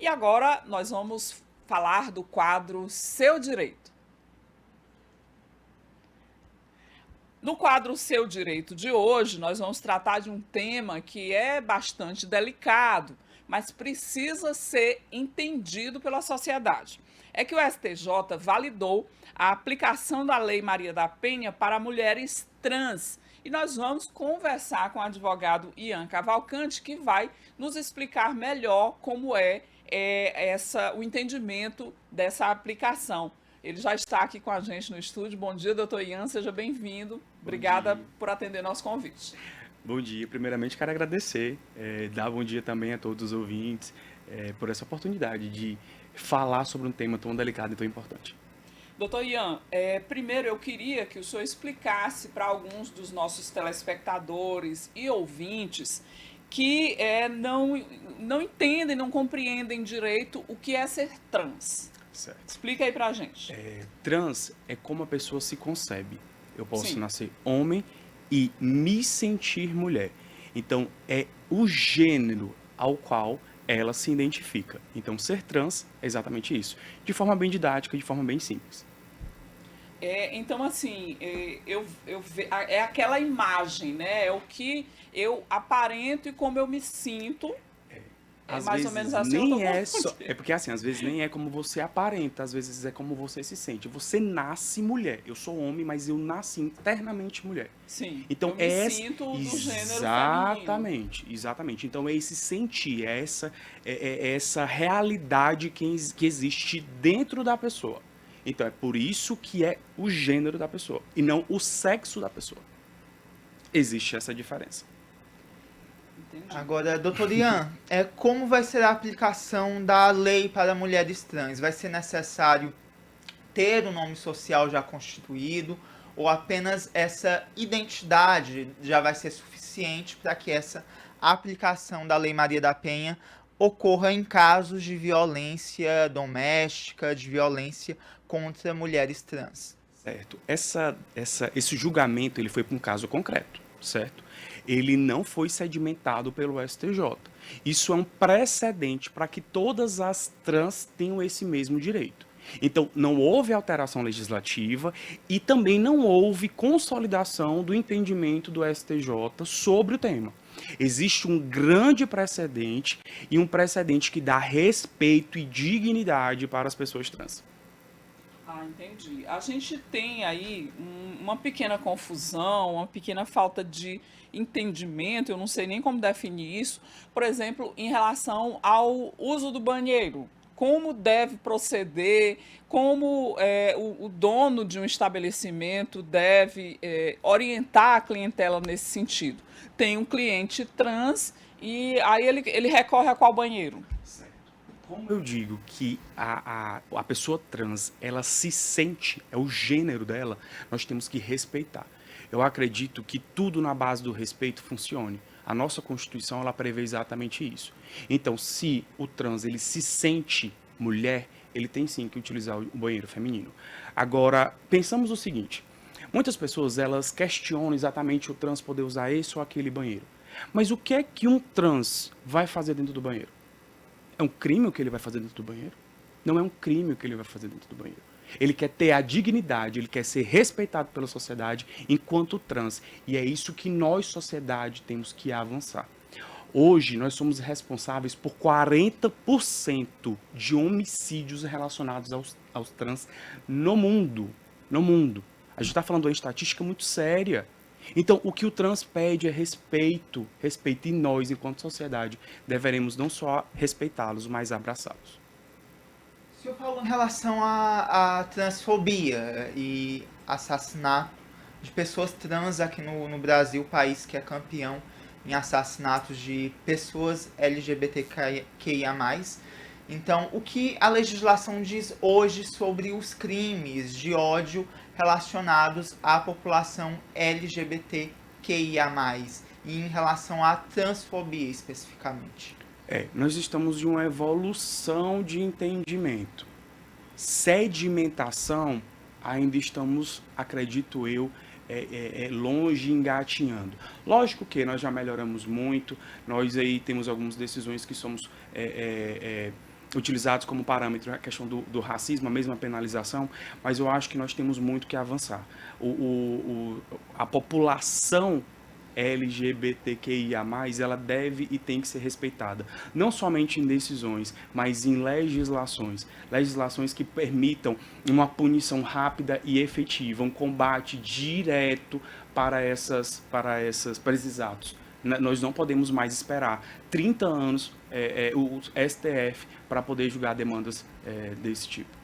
E agora nós vamos falar do quadro Seu Direito. No quadro Seu Direito de hoje, nós vamos tratar de um tema que é bastante delicado, mas precisa ser entendido pela sociedade. É que o STJ validou a aplicação da Lei Maria da Penha para mulheres trans. E nós vamos conversar com o advogado Ian Cavalcante, que vai nos explicar melhor como o entendimento dessa aplicação. Ele já está aqui com a gente no estúdio. Bom dia, doutor Ian, seja bem-vindo. Bom Obrigada dia. por atender nosso convite. Bom dia. Primeiramente, quero agradecer, dar bom dia também a todos os ouvintes, por essa oportunidade de falar sobre um tema tão delicado e tão importante. Doutor Ian, primeiro eu queria que o senhor explicasse para alguns dos nossos telespectadores e ouvintes que não entendem, não compreendem direito o que é ser trans. Certo. Explica aí para a gente. Trans é como a pessoa se concebe. Eu posso Sim. nascer homem e me sentir mulher. Então, é o gênero ao qual ela se identifica. Então, ser trans é exatamente isso. De forma bem didática, de forma bem simples. Então, assim, é aquela imagem, né? É o que eu aparento e como eu me sinto. É Às mais ou menos vezes assim, eu tô nem é só. É confundindo. porque assim, às vezes nem é como você aparenta, às vezes é como você se sente. Você nasce mulher. Eu sou homem, mas eu nasci internamente mulher. Sim, Então eu me é essa. sinto no gênero feminino. Exatamente, exatamente. Então é esse sentir, é essa realidade que existe dentro da pessoa. Então é por isso que é o gênero da pessoa e não o sexo da pessoa. Existe essa diferença. Entendi. Agora, doutor Ian, como vai ser a aplicação da lei para mulheres trans? Vai ser necessário ter o nome social já constituído ou apenas essa identidade já vai ser suficiente para que essa aplicação da Lei Maria da Penha ocorra em casos de violência doméstica, de violência contra mulheres trans? Certo. Esse julgamento ele foi para um caso concreto, certo? Ele não foi sedimentado pelo STJ. Isso é um precedente para que todas as trans tenham esse mesmo direito. Então, não houve alteração legislativa e também não houve consolidação do entendimento do STJ sobre o tema. Existe um grande precedente e um precedente que dá respeito e dignidade para as pessoas trans. Ah, entendi. A gente tem aí uma pequena confusão, uma pequena falta de entendimento, eu não sei nem como definir isso, por exemplo, em relação ao uso do banheiro. Como deve proceder, como o dono de um estabelecimento deve orientar a clientela nesse sentido. Tem um cliente trans e aí ele recorre a qual banheiro? Como eu digo que a pessoa trans, ela se sente, é o gênero dela, nós temos que respeitar. Eu acredito que tudo na base do respeito funcione. A nossa Constituição, ela prevê exatamente isso. Então, se o trans, ele se sente mulher, ele tem sim que utilizar o banheiro feminino. Agora, pensamos o seguinte, muitas pessoas, elas questionam exatamente o trans poder usar esse ou aquele banheiro. Mas o que é que um trans vai fazer dentro do banheiro? É um crime o que ele vai fazer dentro do banheiro? Não é um crime o que ele vai fazer dentro do banheiro. Ele quer ter a dignidade, ele quer ser respeitado pela sociedade enquanto trans. E é isso que nós, sociedade, temos que avançar. Hoje, nós somos responsáveis por 40% de homicídios relacionados aos trans no mundo. No mundo. A gente está falando de uma estatística muito séria. Então, o que o trans pede é respeito. Respeito, e nós, enquanto sociedade, deveremos não só respeitá-los, mas abraçá-los. O senhor falou em relação à transfobia e assassinato de pessoas trans aqui no Brasil, país que é campeão em assassinatos de pessoas LGBTQIA+. Então, o que a legislação diz hoje sobre os crimes de ódio relacionados à população LGBTQIA+, e em relação à transfobia especificamente? Nós estamos em uma evolução de entendimento. Sedimentação, ainda estamos, acredito eu, longe, engatinhando. Lógico que nós já melhoramos muito, nós aí temos algumas decisões que somos utilizados como parâmetro a questão do racismo, a mesma penalização, mas eu acho que nós temos muito que avançar. A população LGBTQIA+, ela deve e tem que ser respeitada, não somente em decisões, mas em legislações que permitam uma punição rápida e efetiva, um combate direto para esses atos. Nós não podemos mais esperar 30 anos o STF para poder julgar demandas desse tipo.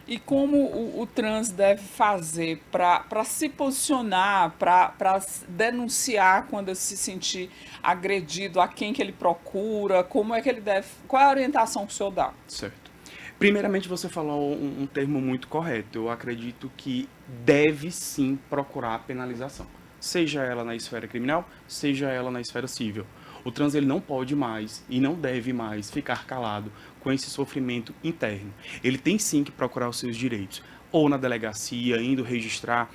E como o trans deve fazer para se posicionar, para denunciar quando ele se sentir agredido, a quem que ele procura, como é que ele deve, qual é a orientação que o senhor dá? Certo. Primeiramente, você falou um termo muito correto. Eu acredito que deve sim procurar a penalização, seja ela na esfera criminal, seja ela na esfera civil. O trans ele não pode mais e não deve mais ficar calado com esse sofrimento interno. Ele tem sim que procurar os seus direitos, ou na delegacia, indo registrar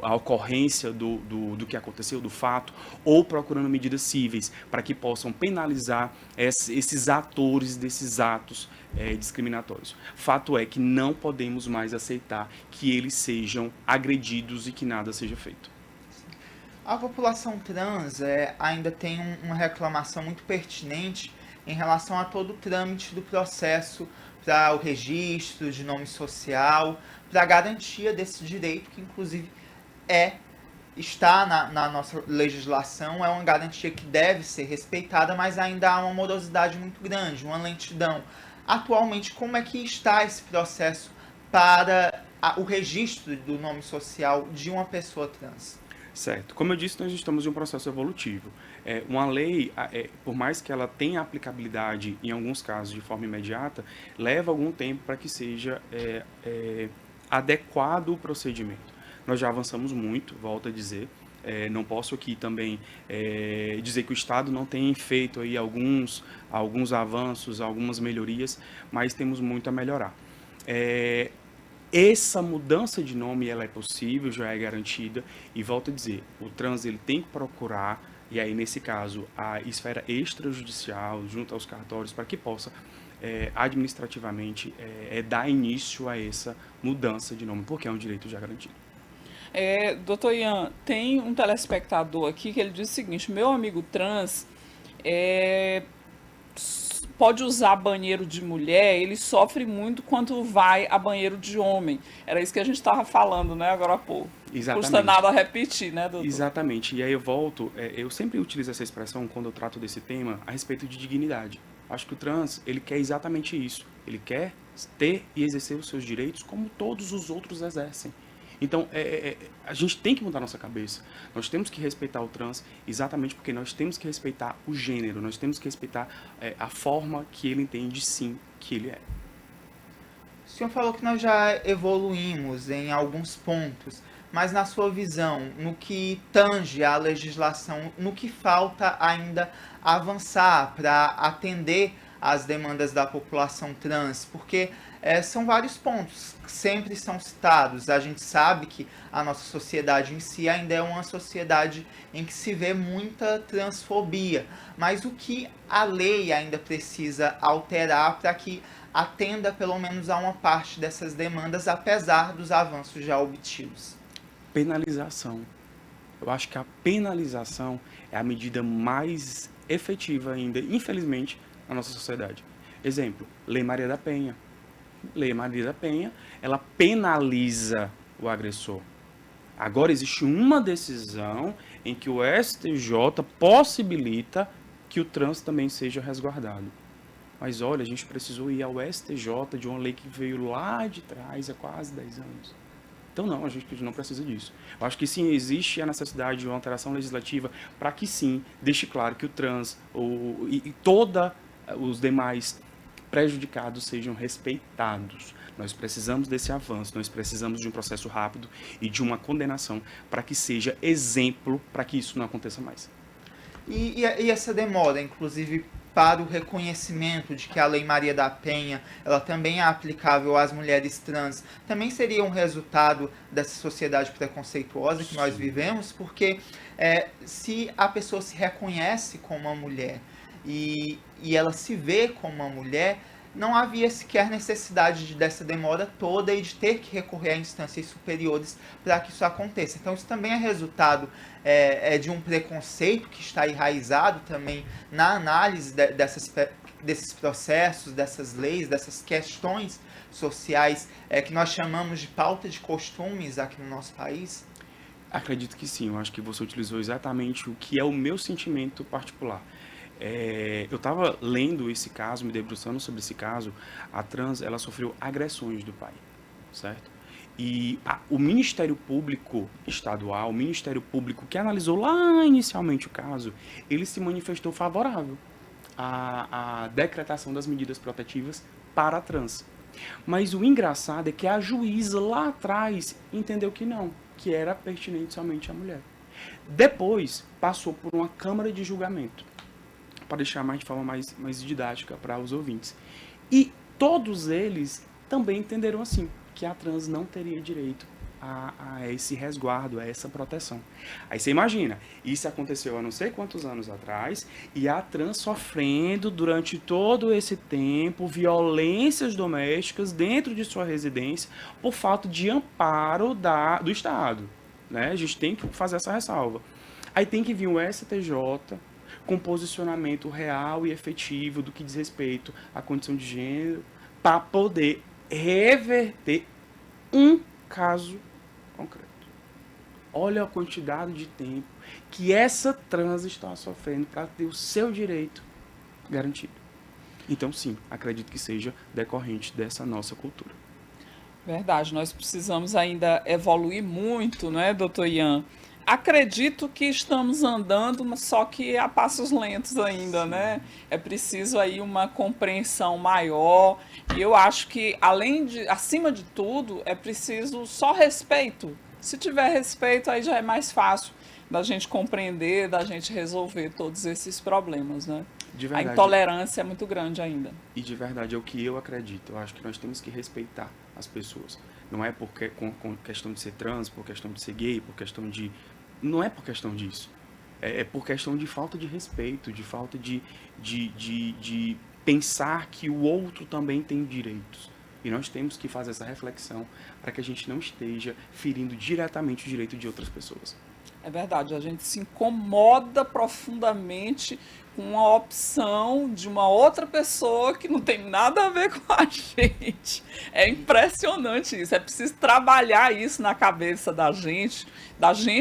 a ocorrência do que aconteceu, do fato, ou procurando medidas cíveis para que possam penalizar esses atores desses atos discriminatórios. Fato é que não podemos mais aceitar que eles sejam agredidos e que nada seja feito. A população trans ainda tem uma reclamação muito pertinente em relação a todo o trâmite do processo para o registro de nome social, para a garantia desse direito, que inclusive está na nossa legislação, é uma garantia que deve ser respeitada, mas ainda há uma morosidade muito grande, uma lentidão. Atualmente, como é que está esse processo para o registro do nome social de uma pessoa trans? Certo. Como eu disse, nós estamos em um processo evolutivo. Uma lei, por mais que ela tenha aplicabilidade, em alguns casos, de forma imediata, leva algum tempo para que seja adequado o procedimento. Nós já avançamos muito, volto a dizer. Não posso aqui também dizer que o Estado não tem feito aí alguns avanços, algumas melhorias, mas temos muito a melhorar. Essa mudança de nome ela é possível, já é garantida, e volto a dizer, o trans ele tem que procurar, e aí nesse caso a esfera extrajudicial, junto aos cartórios, para que possa administrativamente dar início a essa mudança de nome, porque é um direito já garantido. Doutor Ian, tem um telespectador aqui que ele diz o seguinte: meu amigo trans pode usar banheiro de mulher, ele sofre muito quando vai a banheiro de homem. Era isso que a gente estava falando, né, agora há pouco. Exatamente. Custa nada repetir, né, doutor? Exatamente. E aí eu volto, eu sempre utilizo essa expressão quando eu trato desse tema a respeito de dignidade. Acho que o trans, ele quer exatamente isso. Ele quer ter e exercer os seus direitos como todos os outros exercem. Então, a gente tem que mudar nossa cabeça. Nós temos que respeitar o trans exatamente porque nós temos que respeitar o gênero, nós temos que respeitar a forma que ele entende, sim, que ele é. O senhor falou que nós já evoluímos em alguns pontos, mas na sua visão, no que tange à legislação, no que falta ainda avançar para atender às demandas da população trans? Porque são vários pontos que sempre são citados. A gente sabe que a nossa sociedade em si ainda é uma sociedade em que se vê muita transfobia. Mas o que a lei ainda precisa alterar para que atenda pelo menos a uma parte dessas demandas, apesar dos avanços já obtidos? Penalização. Eu acho que a penalização é a medida mais efetiva ainda, infelizmente, na nossa sociedade. Exemplo, Lei Maria da Penha. Lei Maria da Penha, ela penaliza o agressor. Agora existe uma decisão em que o STJ possibilita que o trans também seja resguardado. Mas olha, a gente precisou ir ao STJ de uma lei que veio lá de trás, há quase 10 anos. Então não, a gente não precisa disso. Eu acho que sim, existe a necessidade de uma alteração legislativa para que sim, deixe claro que o trans e todos os demais prejudicados sejam respeitados. Nós precisamos desse avanço, nós precisamos de um processo rápido e de uma condenação para que seja exemplo para que isso não aconteça mais. E essa demora, inclusive, para o reconhecimento de que a Lei Maria da Penha ela também é aplicável às mulheres trans, também seria um resultado dessa sociedade preconceituosa que nós vivemos? Porque se a pessoa se reconhece como uma mulher e e ela se vê como uma mulher, não havia sequer necessidade dessa demora toda e de ter que recorrer a instâncias superiores para que isso aconteça. Então isso também é resultado de um preconceito que está enraizado também na análise desses processos, dessas leis, dessas questões sociais que nós chamamos de pauta de costumes aqui no nosso país. Acredito que sim, eu acho que você utilizou exatamente o que é o meu sentimento particular. Eu estava lendo esse caso, me debruçando sobre esse caso. A trans, ela sofreu agressões do pai, certo? E o Ministério Público Estadual, o Ministério Público que analisou lá inicialmente o caso, ele se manifestou favorável à decretação das medidas protetivas para a trans. Mas o engraçado é que a juíza lá atrás entendeu que não, que era pertinente somente à mulher. Depois, passou por uma câmara de julgamento, para deixar de forma mais didática para os ouvintes. E todos eles também entenderam assim, que a trans não teria direito a esse resguardo, a essa proteção. Aí você imagina, isso aconteceu há não sei quantos anos atrás, e a trans sofrendo durante todo esse tempo violências domésticas dentro de sua residência por falta de amparo do Estado. Né? A gente tem que fazer essa ressalva. Aí tem que vir o STJ com posicionamento real e efetivo do que diz respeito à condição de gênero para poder reverter um caso concreto. Olha a quantidade de tempo que essa trans está sofrendo para ter o seu direito garantido. Então, sim, acredito que seja decorrente dessa nossa cultura. Verdade, nós precisamos ainda evoluir muito, né, doutor Ian? Acredito que estamos andando, só que a passos lentos ainda, né? É preciso aí uma compreensão maior. E eu acho que, acima de tudo, é preciso só respeito. Se tiver respeito, aí já é mais fácil da gente compreender, da gente resolver todos esses problemas, né? De A verdade, intolerância é muito grande ainda. e de verdade é o que eu acredito. Eu acho que nós temos que respeitar as pessoas. Não é porque com questão de ser trans, por questão de ser gay, por questão de... Não é por questão disso. É por questão de falta de respeito, de falta de pensar que o outro também tem direitos. E nós temos que fazer essa reflexão para que a gente não esteja ferindo diretamente o direito de outras pessoas. É verdade, a gente se incomoda profundamente com a opção de uma outra pessoa que não tem nada a ver com a gente. É impressionante isso, é preciso trabalhar isso na cabeça da gente,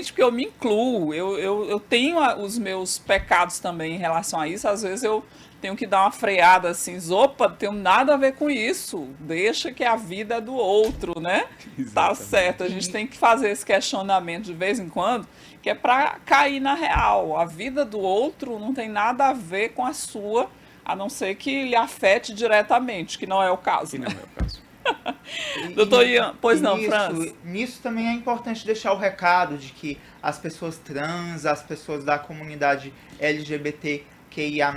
porque eu me incluo. Eu tenho os meus pecados também em relação a isso, às vezes eu tenho que dar uma freada assim, opa, não tenho nada a ver com isso, deixa que a vida é do outro, né? Tá Exatamente. certo, a gente tem que fazer esse questionamento de vez em quando, que é para cair na real. A vida do outro não tem nada a ver com a sua, a não ser que lhe afete diretamente, que não é o caso. Que não Né? é o caso. Doutor Ian, pois não, Franz? Nisso também é importante deixar o recado de que as pessoas trans, as pessoas da comunidade LGBTQIA+,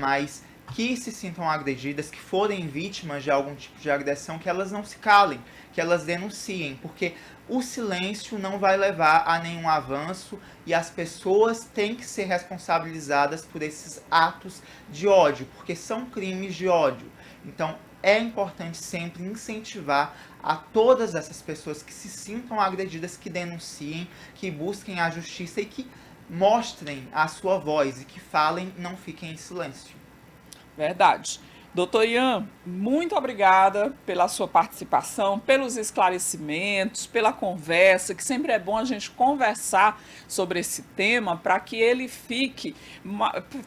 que se sintam agredidas, que forem vítimas de algum tipo de agressão, que elas não se calem, que elas denunciem, porque o silêncio não vai levar a nenhum avanço e as pessoas têm que ser responsabilizadas por esses atos de ódio, porque são crimes de ódio. Então, é importante sempre incentivar a todas essas pessoas que se sintam agredidas, que denunciem, que busquem a justiça e que mostrem a sua voz e que falem, não fiquem em silêncio. Verdade. Doutor Ian, muito obrigada pela sua participação, pelos esclarecimentos, pela conversa, que sempre é bom a gente conversar sobre esse tema para que ele fique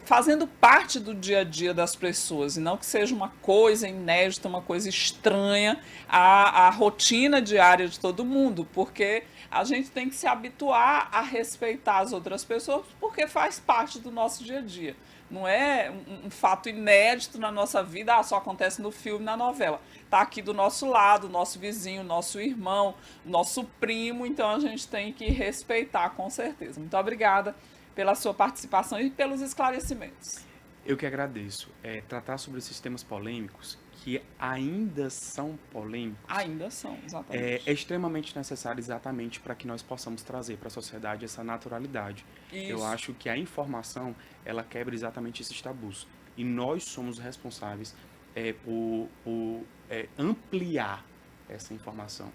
fazendo parte do dia a dia das pessoas e não que seja uma coisa inédita, uma coisa estranha à rotina diária de todo mundo, porque a gente tem que se habituar a respeitar as outras pessoas porque faz parte do nosso dia a dia. Não é um fato inédito na nossa vida, só acontece no filme, na novela. Está aqui do nosso lado, nosso vizinho, nosso irmão, nosso primo, então a gente tem que respeitar, com certeza. Muito obrigada pela sua participação e pelos esclarecimentos. Eu que agradeço. Tratar sobre esses temas polêmicos, que ainda são polêmicos, Ainda são, exatamente. é extremamente necessário exatamente para que nós possamos trazer para a sociedade essa naturalidade. Isso. Eu acho que a informação, ela quebra exatamente esses tabus. E nós somos responsáveis por ampliar essa informação,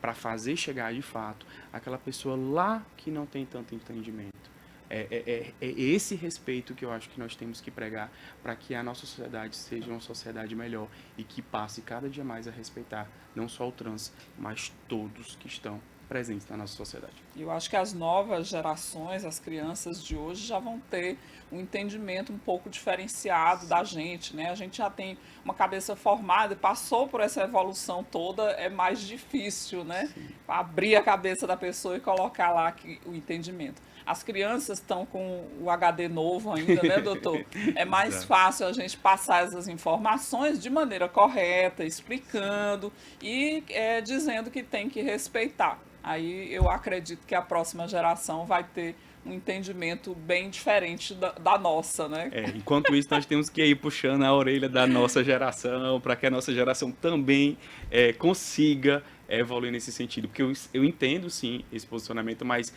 para fazer chegar de fato aquela pessoa lá que não tem tanto entendimento. É esse respeito que eu acho que nós temos que pregar para que a nossa sociedade seja uma sociedade melhor e que passe cada dia mais a respeitar não só o trans, mas todos que estão presentes na nossa sociedade. Eu acho que as novas gerações, as crianças de hoje, já vão ter um entendimento um pouco diferenciado da gente, né? A gente já tem uma cabeça formada, passou por essa evolução toda, é mais difícil, né? Abrir a cabeça da pessoa e colocar lá o entendimento. As crianças estão com o HD novo ainda, né, doutor? É mais fácil a gente passar essas informações de maneira correta, explicando e dizendo que tem que respeitar. Aí eu acredito que a próxima geração vai ter um entendimento bem diferente da nossa, né? Enquanto isso, nós temos que ir puxando a orelha da nossa geração para que a nossa geração também consiga evoluir nesse sentido. Porque eu entendo, sim, esse posicionamento, mas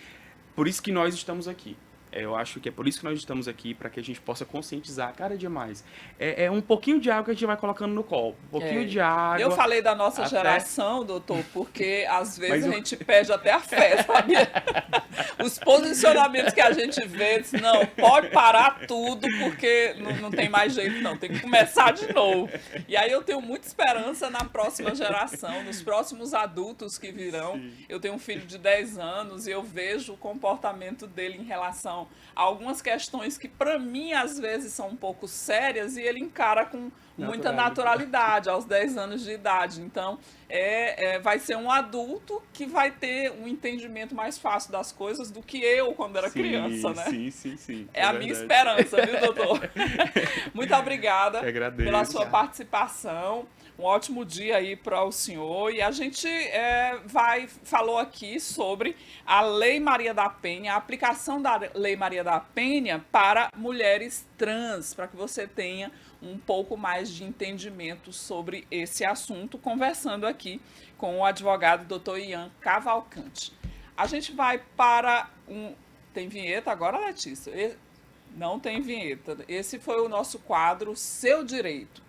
por isso que nós estamos aqui. Eu acho que é por isso que nós estamos aqui, para que a gente possa conscientizar cada dia mais. É um pouquinho de água que a gente vai colocando no copo. Um pouquinho de água. Eu falei da nossa geração, doutor, porque às vezes a gente perde até a fé, sabe? Os posicionamentos que a gente vê, diz, não, pode parar tudo, porque não tem mais jeito não, tem que começar de novo. E aí eu tenho muita esperança na próxima geração, nos próximos adultos que virão. Sim. Eu tenho um filho de 10 anos e eu vejo o comportamento dele em relação a algumas questões que para mim às vezes são um pouco sérias e ele encara com muita naturalidade aos 10 anos de idade. Então, vai ser um adulto que vai ter um entendimento mais fácil das coisas do que eu quando era criança, né? Sim. É a minha esperança, viu, doutor? Muito obrigada pela sua participação. Um ótimo dia aí para o senhor. E a gente falou aqui sobre a Lei Maria da Penha, a aplicação da Lei Maria da Penha para mulheres trans, para que você tenha um pouco mais de entendimento sobre esse assunto, conversando aqui com o advogado Dr. Ian Cavalcante. A gente vai para Tem vinheta agora, Letícia? Não tem vinheta. Esse foi o nosso quadro Seu Direito.